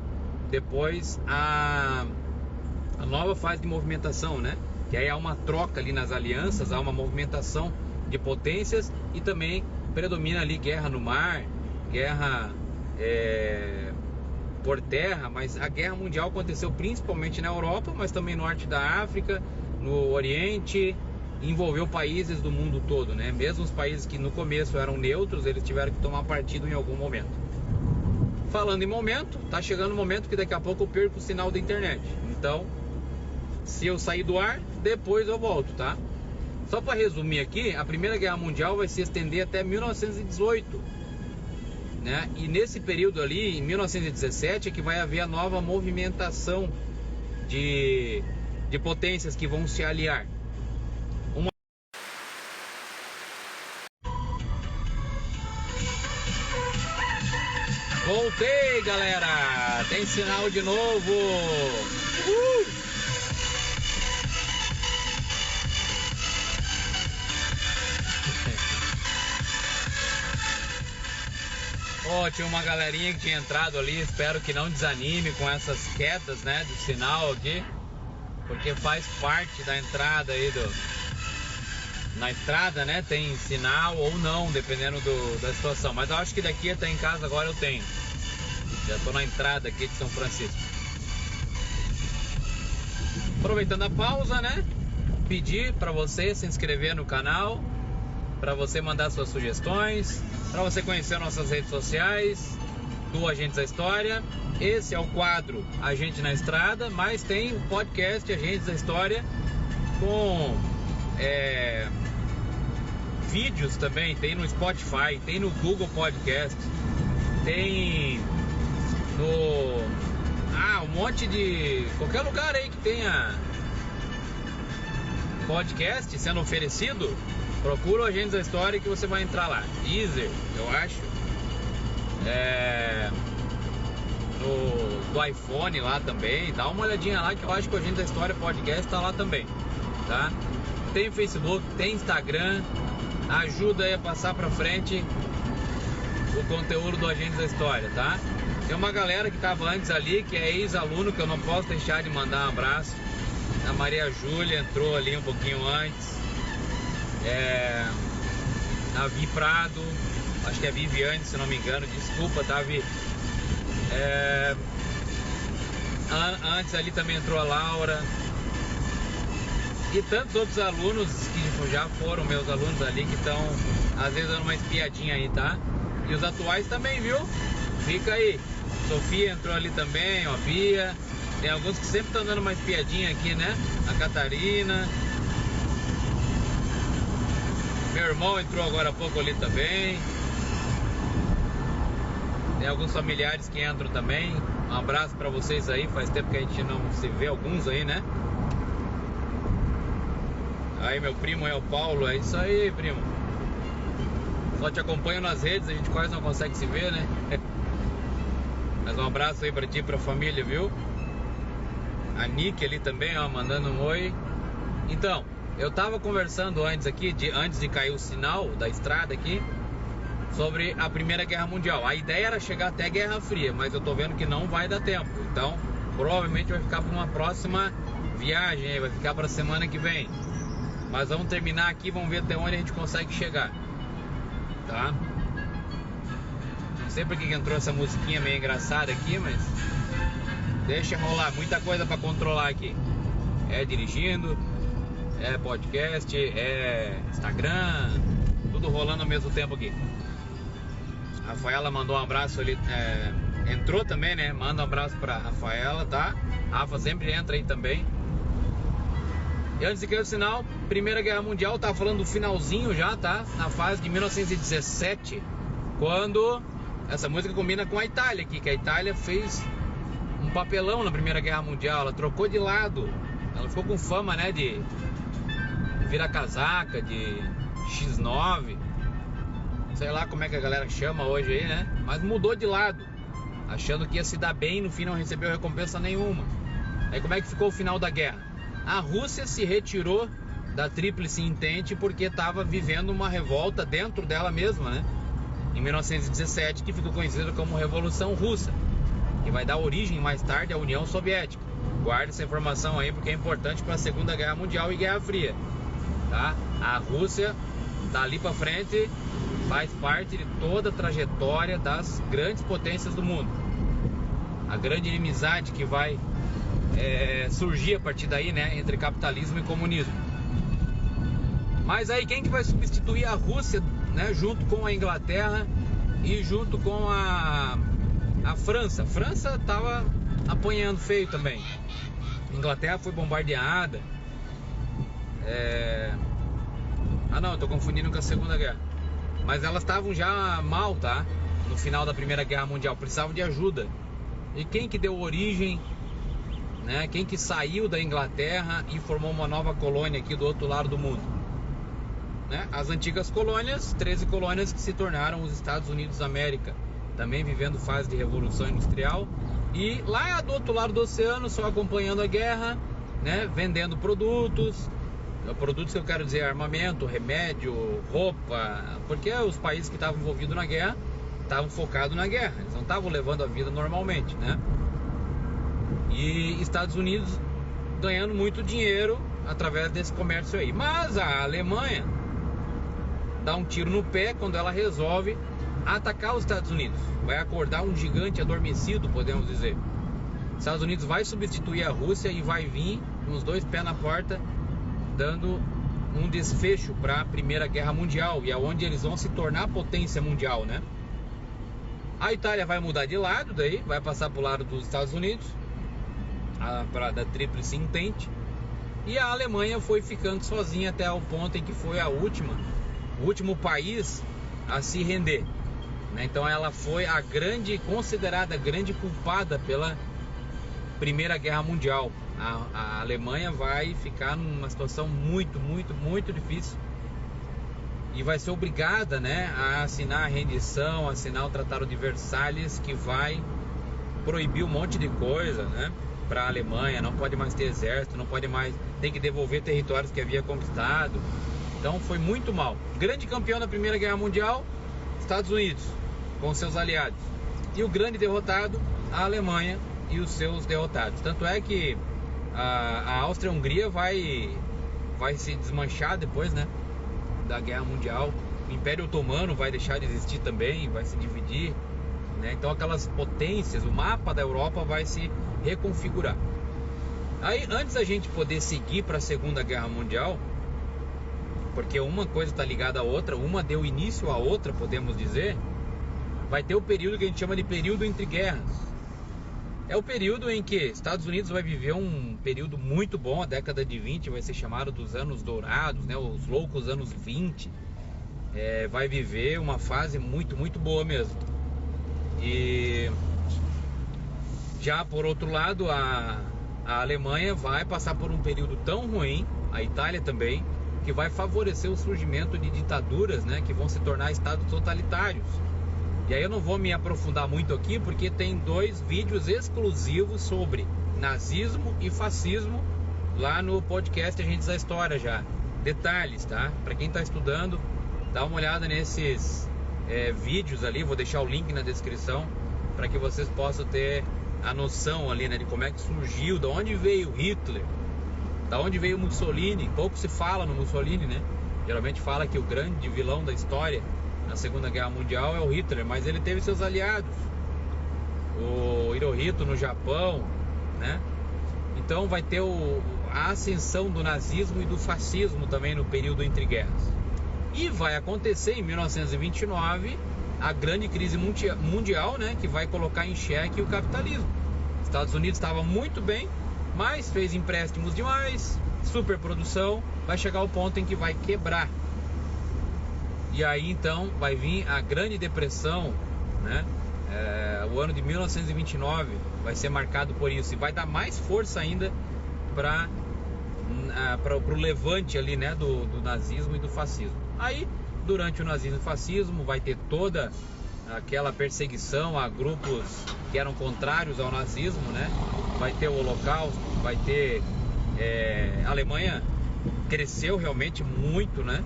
depois a nova fase de movimentação, né, que aí há uma troca ali nas alianças, há uma movimentação de potências e também predomina ali guerra no mar, guerra por terra. Mas a Guerra Mundial aconteceu principalmente na Europa, mas também no norte da África, no Oriente, envolveu países do mundo todo, né? Mesmo os países que no começo eram neutros, eles tiveram que tomar partido em algum momento. Falando em momento, tá chegando o momento que daqui a pouco eu perco o sinal da internet. Então, se eu sair do ar, depois eu volto, tá? Só para resumir aqui, a Primeira Guerra Mundial vai se estender até 1918, né? E nesse período ali, em 1917, é que vai haver a nova movimentação de potências que vão se aliar. Voltei, galera! Tem sinal de novo! Tinha uma galerinha que tinha entrado ali. Espero que não desanime com essas quedas, né, do sinal aqui, porque faz parte da entrada aí na estrada, né? Tem sinal ou não, dependendo da situação. Mas eu acho que daqui até em casa agora eu tenho. Já tô na entrada aqui de São Francisco. Aproveitando a pausa, né? Pedir para você se inscrever no canal, para você mandar suas sugestões, para você conhecer nossas redes sociais do Agentes da História. Esse é o quadro Agente na Estrada, mas tem o podcast Agentes da História com vídeos também. Tem no Spotify, tem no Google Podcast, tem no um monte de qualquer lugar aí que tenha podcast sendo oferecido. Procura o Agentes da História que você vai entrar lá. Deezer, eu acho. Do iPhone lá também. Dá uma olhadinha lá que eu acho que o Agentes da História podcast tá lá também, tá? Tem Facebook, tem Instagram. Ajuda aí a passar pra frente o conteúdo do Agentes da História, tá? Tem uma galera que tava antes ali, que é ex-aluno, que eu não posso deixar de mandar um abraço. A Maria Júlia entrou ali um pouquinho antes. A Vi Prado, acho que é Viviane, se não me engano, desculpa, tá, Vi? Antes ali também entrou a Laura e tantos outros alunos que já foram meus alunos ali, que estão às vezes dando uma espiadinha aí, tá? E os atuais também, viu? Fica aí. Sofia entrou ali também, ó, Bia. Tem alguns que sempre estão dando uma espiadinha aqui, né? A Catarina. Meu irmão entrou agora há pouco ali também. Tem alguns familiares que entram também. Um abraço pra vocês aí. Faz tempo que a gente não se vê, alguns aí, né? Aí meu primo é o Paulo. É isso aí, primo. Só te acompanho nas redes, a gente quase não consegue se ver, né? Mas um abraço aí pra ti e pra família, viu? A Nick ali também, ó, mandando um oi. Então, eu tava conversando antes aqui, antes de cair o sinal da estrada aqui, sobre a Primeira Guerra Mundial. A ideia era chegar até a Guerra Fria, mas eu tô vendo que não vai dar tempo. Então, provavelmente vai ficar para uma próxima viagem, vai ficar para a semana que vem. Mas vamos terminar aqui, vamos ver até onde a gente consegue chegar, tá? Não sei porque que entrou essa musiquinha meio engraçada aqui, mas deixa rolar, muita coisa para controlar aqui. É dirigindo, é podcast, é Instagram, tudo rolando ao mesmo tempo aqui. A Rafaela mandou um abraço ali, entrou também, né? Manda um abraço pra Rafaela, tá? Rafa sempre entra aí também. E antes de cair o sinal, Primeira Guerra Mundial, tá falando do finalzinho já, tá? Na fase de 1917, quando essa música combina com a Itália aqui, que a Itália fez um papelão na Primeira Guerra Mundial, ela trocou de lado, ela ficou com fama, né, de virar casaca, de X9, sei lá como é que a galera chama hoje aí, né? Mas mudou de lado, achando que ia se dar bem, no fim não recebeu recompensa nenhuma. Aí como é que ficou o final da guerra? A Rússia se retirou da Tríplice Entente porque estava vivendo uma revolta dentro dela mesma, né? Em 1917, que ficou conhecida como Revolução Russa, que vai dar origem mais tarde à União Soviética. Guarde essa informação aí porque é importante para a Segunda Guerra Mundial e Guerra Fria, tá? A Rússia, dali para frente, faz parte de toda a trajetória das grandes potências do mundo. A grande inimizade que vai surgir a partir daí, né, entre capitalismo e comunismo. Mas aí quem que vai substituir a Rússia, né, junto com a Inglaterra e junto com a França? A França estava apanhando feio também. A Inglaterra foi bombardeada. Não, eu tô confundindo com a Segunda Guerra. Mas elas estavam já mal, tá? No final da Primeira Guerra Mundial, precisavam de ajuda. E quem que deu origem, né? Quem que saiu da Inglaterra e formou uma nova colônia aqui do outro lado do mundo, né? As antigas colônias, 13 colônias que se tornaram os Estados Unidos da América, também vivendo fase de revolução industrial. E lá do outro lado do oceano, só acompanhando a guerra, né? Vendendo produtos que eu quero dizer, armamento, remédio, roupa, porque os países que estavam envolvidos na guerra estavam focados na guerra, eles não estavam levando a vida normalmente, né? E Estados Unidos ganhando muito dinheiro através desse comércio aí. Mas a Alemanha dá um tiro no pé quando ela resolve atacar os Estados Unidos. Vai acordar um gigante adormecido, podemos dizer. Estados Unidos vai substituir a Rússia e vai vir com os dois pés na porta, dando um desfecho para a Primeira Guerra Mundial, e é onde eles vão se tornar potência mundial, né? A Itália vai mudar de lado, daí vai passar para o lado dos Estados Unidos, da Tríplice Entente, e a Alemanha foi ficando sozinha até o ponto em que foi o último país a se render, né? Então ela foi considerada grande culpada pela Primeira Guerra Mundial. A Alemanha vai ficar numa situação muito, muito, muito difícil e vai ser obrigada, né, a assinar a rendição, assinar o Tratado de Versalhes, que vai proibir um monte de coisa, né, para a Alemanha. Não pode mais ter exército, não pode mais, tem que devolver territórios que havia conquistado. Então foi muito mal. Grande campeão da Primeira Guerra Mundial, Estados Unidos, com seus aliados, e o grande derrotado, a Alemanha e os seus derrotados. Tanto é que a Áustria-Hungria vai se desmanchar depois, né, da Guerra Mundial. O Império Otomano vai deixar de existir também, vai se dividir, né? Então aquelas potências, o mapa da Europa vai se reconfigurar. Aí, antes da gente poder seguir para a Segunda Guerra Mundial, porque uma coisa está ligada à outra, uma deu início à outra, podemos dizer, vai ter o período que a gente chama de período entre guerras. É o período em que Estados Unidos vai viver um período muito bom. A década de 20 vai ser chamado dos anos dourados, né? Os loucos anos 20. Vai viver uma fase muito, muito boa mesmo. E já por outro lado, a Alemanha vai passar por um período tão ruim, a Itália também, que vai favorecer o surgimento de ditaduras, né, que vão se tornar estados totalitários. E aí eu não vou me aprofundar muito aqui, porque tem 2 vídeos exclusivos sobre nazismo e fascismo lá no podcast Agentes da História já. Detalhes, tá? Para quem está estudando, dá uma olhada nesses vídeos ali, vou deixar o link na descrição para que vocês possam ter a noção ali, né, de como é que surgiu, de onde veio Hitler, da onde veio Mussolini. Pouco se fala no Mussolini, né? Geralmente fala que o grande vilão da história na Segunda Guerra Mundial é o Hitler, mas ele teve seus aliados, o Hirohito no Japão, né? Então vai ter a ascensão do nazismo e do fascismo também no período entre guerras. E vai acontecer em 1929 a grande crise mundial, né, que vai colocar em xeque o capitalismo. Os Estados Unidos estava muito bem, mas fez empréstimos demais, superprodução, vai chegar ao ponto em que vai quebrar. E aí então vai vir a Grande Depressão, né? O ano de 1929 vai ser marcado por isso, e vai dar mais força ainda para o levante ali, né, do nazismo e do fascismo. Aí, durante o nazismo e o fascismo, vai ter toda aquela perseguição a grupos que eram contrários ao nazismo, né? Vai ter o Holocausto, vai ter a Alemanha cresceu realmente muito, né,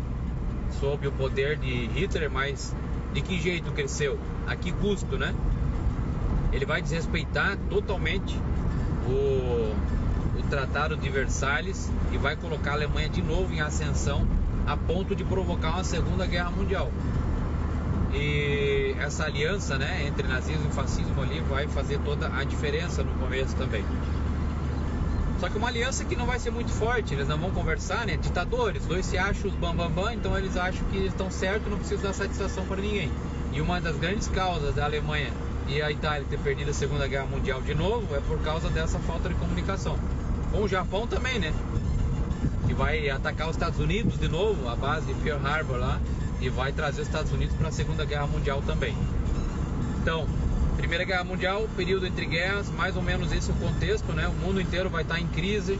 sob o poder de Hitler, mas de que jeito cresceu? A que custo, né? Ele vai desrespeitar totalmente o Tratado de Versalhes e vai colocar a Alemanha de novo em ascensão, a ponto de provocar uma Segunda Guerra Mundial. E essa aliança, né, entre nazismo e fascismo ali vai fazer toda a diferença no começo também. Só que uma aliança que não vai ser muito forte, eles não vão conversar, né? Ditadores, dois se acham os bambambam, então eles acham que estão certos, não precisam dar satisfação para ninguém. E uma das grandes causas da Alemanha e a Itália ter perdido a Segunda Guerra Mundial de novo é por causa dessa falta de comunicação. Com o Japão também, né? Que vai atacar os Estados Unidos de novo, a base de Pearl Harbor lá, e vai trazer os Estados Unidos para a Segunda Guerra Mundial também. Então, Primeira Guerra Mundial, período entre guerras, mais ou menos esse é o contexto, né? O mundo inteiro vai estar em crise.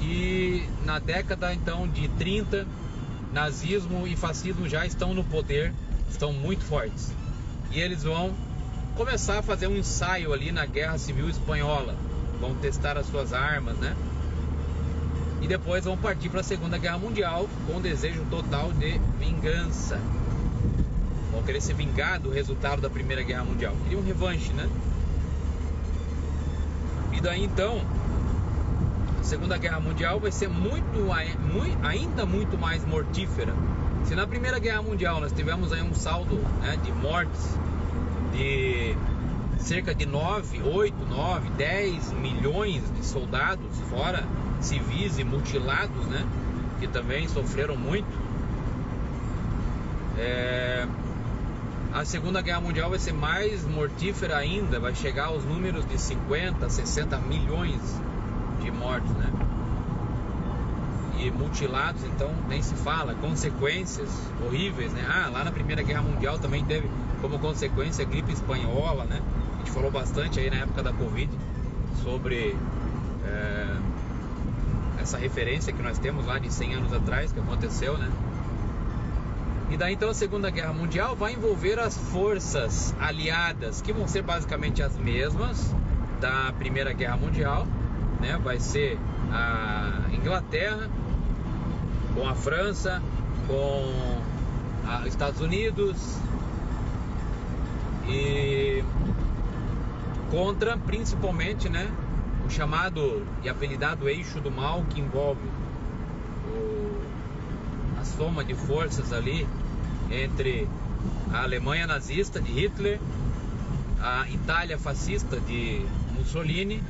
E na década então de 30, nazismo e fascismo já estão no poder, estão muito fortes. E eles vão começar a fazer um ensaio ali na Guerra Civil Espanhola. Vão testar as suas armas, né? E depois vão partir para a Segunda Guerra Mundial com desejo total de vingança. Vão querer se vingar do resultado da Primeira Guerra Mundial. Queriam um revanche, né? E daí então, a Segunda Guerra Mundial vai ser ainda muito mais mortífera. Se na Primeira Guerra Mundial nós tivemos aí um saldo, né, de mortes de cerca de 10 milhões de soldados, fora civis e mutilados, né, que também sofreram muito. A Segunda Guerra Mundial vai ser mais mortífera ainda, vai chegar aos números de 50, 60 milhões de mortos, né? E mutilados, então nem se fala, consequências horríveis, né? Lá na Primeira Guerra Mundial também teve como consequência a gripe espanhola, né? A gente falou bastante aí na época da Covid sobre essa referência que nós temos lá de 100 anos atrás, que aconteceu, né? E daí então a Segunda Guerra Mundial vai envolver as forças aliadas, que vão ser basicamente as mesmas da Primeira Guerra Mundial, né? Vai ser a Inglaterra com a França, com os Estados Unidos, e contra principalmente, né, o chamado e apelidado Eixo do Mal, que envolve a soma de forças ali entre a Alemanha nazista de Hitler, a Itália fascista de Mussolini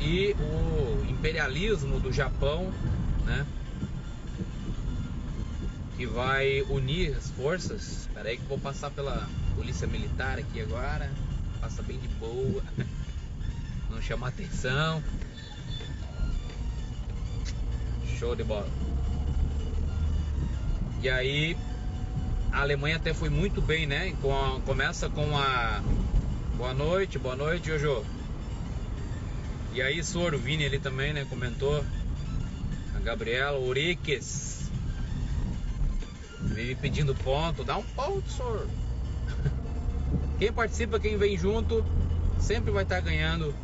e o imperialismo do Japão, né, que vai unir as forças. Espera aí que eu vou passar pela polícia militar aqui agora. Passa bem de boa, não chama atenção. Show de bola. E aí a Alemanha até foi muito bem, né? Começa com a boa noite, Jojo. E aí Soro, Vini ali também, né? Comentou. A Gabriela Uriques vive pedindo ponto. Dá um ponto, Soro. Quem participa, quem vem junto, sempre vai estar ganhando,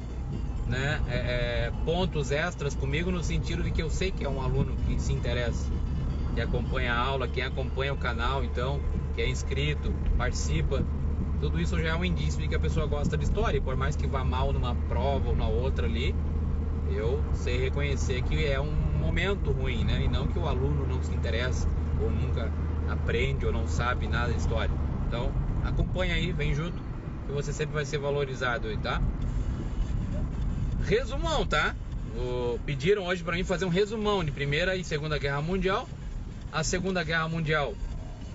né, pontos extras comigo, no sentido de que eu sei que é um aluno que se interessa, que acompanha a aula, quem acompanha o canal. Então que é inscrito, participa. Tudo isso já é um indício de que a pessoa gosta de história. E por mais que vá mal numa prova ou na outra ali, eu sei reconhecer que é um momento ruim, né? E não que o aluno não se interessa ou nunca aprende ou não sabe nada de história. Então acompanha aí, vem junto, que você sempre vai ser valorizado aí, tá? Resumão, tá? Pediram hoje pra mim fazer um resumão de Primeira e Segunda Guerra Mundial. A Segunda Guerra Mundial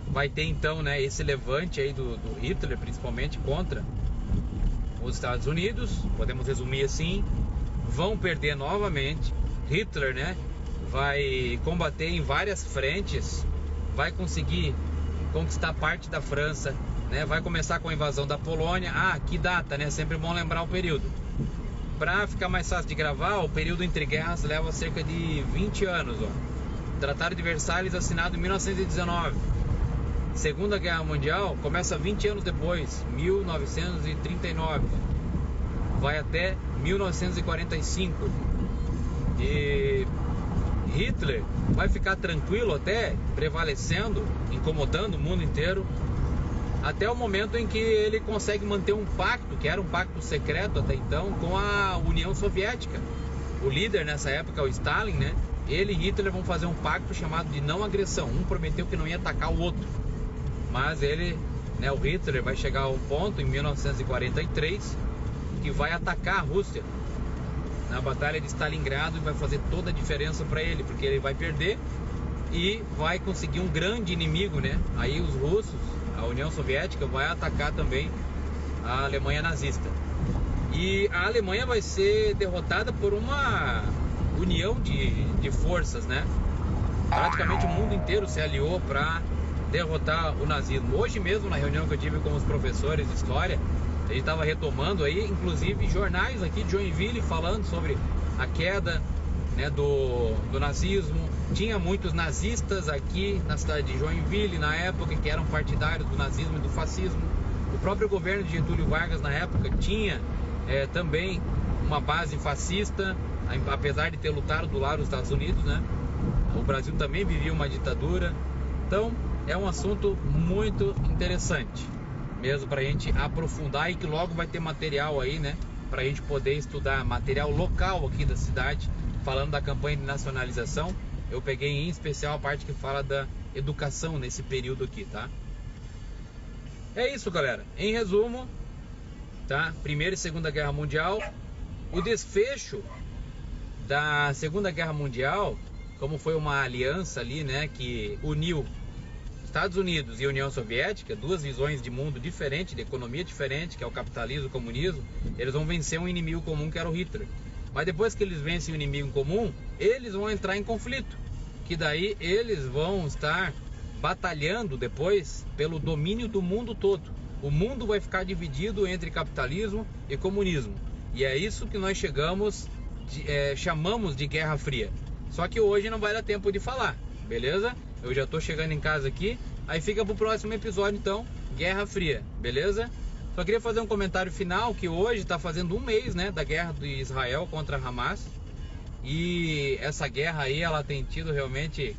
vai ter então, né, esse levante aí do Hitler, principalmente contra os Estados Unidos. Podemos resumir assim: vão perder novamente. Hitler, né, vai combater em várias frentes, vai conseguir conquistar parte da França, né, vai começar com a invasão da Polônia. Que data, né? Sempre bom lembrar o período. Para ficar mais fácil de gravar, o período entre guerras leva cerca de 20 anos, ó. Tratado de Versalhes assinado em 1919. Segunda Guerra Mundial começa 20 anos depois, 1939. Vai até 1945. E Hitler vai ficar tranquilo até, prevalecendo, incomodando o mundo inteiro, até o momento em que ele consegue manter um pacto, que era um pacto secreto até então, com a União Soviética. O líder nessa época, o Stalin, né? Ele e Hitler vão fazer um pacto chamado de não agressão. Um prometeu que não ia atacar o outro, mas ele, né, o Hitler vai chegar ao ponto em 1943 que vai atacar a Rússia na Batalha de Stalingrado, e vai fazer toda a diferença para ele, porque ele vai perder e vai conseguir um grande inimigo, né? Aí os russos, a União Soviética, vai atacar também a Alemanha nazista. E a Alemanha vai ser derrotada por uma união de forças, né? Praticamente o mundo inteiro se aliou para derrotar o nazismo. Hoje mesmo, na reunião que eu tive com os professores de história, a gente estava retomando aí, inclusive, jornais aqui de Joinville falando sobre a queda, né, do nazismo. Tinha muitos nazistas aqui na cidade de Joinville na época, que eram partidários do nazismo e do fascismo. O próprio governo de Getúlio Vargas na época tinha também uma base fascista, apesar de ter lutado do lado dos Estados Unidos, né? O Brasil também vivia uma ditadura. Então é um assunto muito interessante mesmo para a gente aprofundar, e que logo vai ter material aí, né, para a gente poder estudar, material local aqui da cidade, falando da campanha de nacionalização. Eu peguei em especial a parte que fala da educação nesse período aqui, tá? É isso, galera. Em resumo, tá? Primeira e Segunda Guerra Mundial. O desfecho da Segunda Guerra Mundial, como foi uma aliança ali, né, que uniu Estados Unidos e União Soviética, duas visões de mundo diferentes, de economia diferente, que é o capitalismo e o comunismo, eles vão vencer um inimigo comum, que era o Hitler. Mas depois que eles vencem o inimigo comum, eles vão entrar em conflito, que daí eles vão estar batalhando depois pelo domínio do mundo todo. O mundo vai ficar dividido entre capitalismo e comunismo. E é isso que nós chamamos de Guerra Fria. Só que hoje não vai dar tempo de falar, beleza? Eu já tô chegando em casa aqui. Aí fica pro próximo episódio então, Guerra Fria, beleza? Só queria fazer um comentário final, que hoje tá fazendo um mês, né, da guerra de Israel contra Hamas. E essa guerra aí, ela tem tido realmente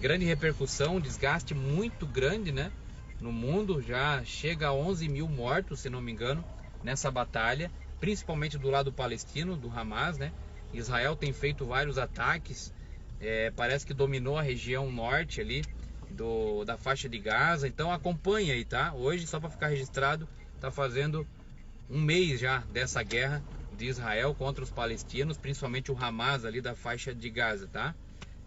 grande repercussão, desgaste muito grande, né, no mundo. Já chega a 11 mil mortos, se não me engano, nessa batalha, principalmente do lado palestino, do Hamas, né? Israel tem feito vários ataques, parece que dominou a região norte ali da faixa de Gaza. Então acompanha aí, tá? Hoje, só para ficar registrado, tá fazendo um mês já dessa guerra de Israel contra os palestinos, principalmente o Hamas ali da faixa de Gaza, tá?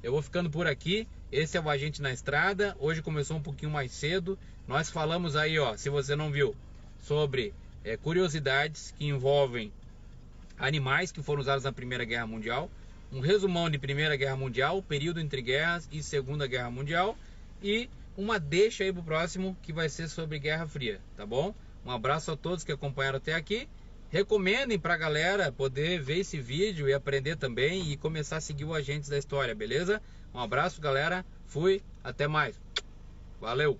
Eu vou ficando por aqui. Esse é o Agente na Estrada. Hoje começou um pouquinho mais cedo. Nós falamos aí, ó, se você não viu, sobre curiosidades que envolvem animais que foram usados na Primeira Guerra Mundial. Um resumão de Primeira Guerra Mundial, período entre guerras, e Segunda Guerra Mundial. E uma deixa aí pro próximo, que vai ser sobre Guerra Fria, tá bom? Um abraço a todos que acompanharam até aqui. Recomendem pra galera poder ver esse vídeo e aprender também, e começar a seguir o Agentes da História, beleza? Um abraço, galera. Fui, até mais. Valeu!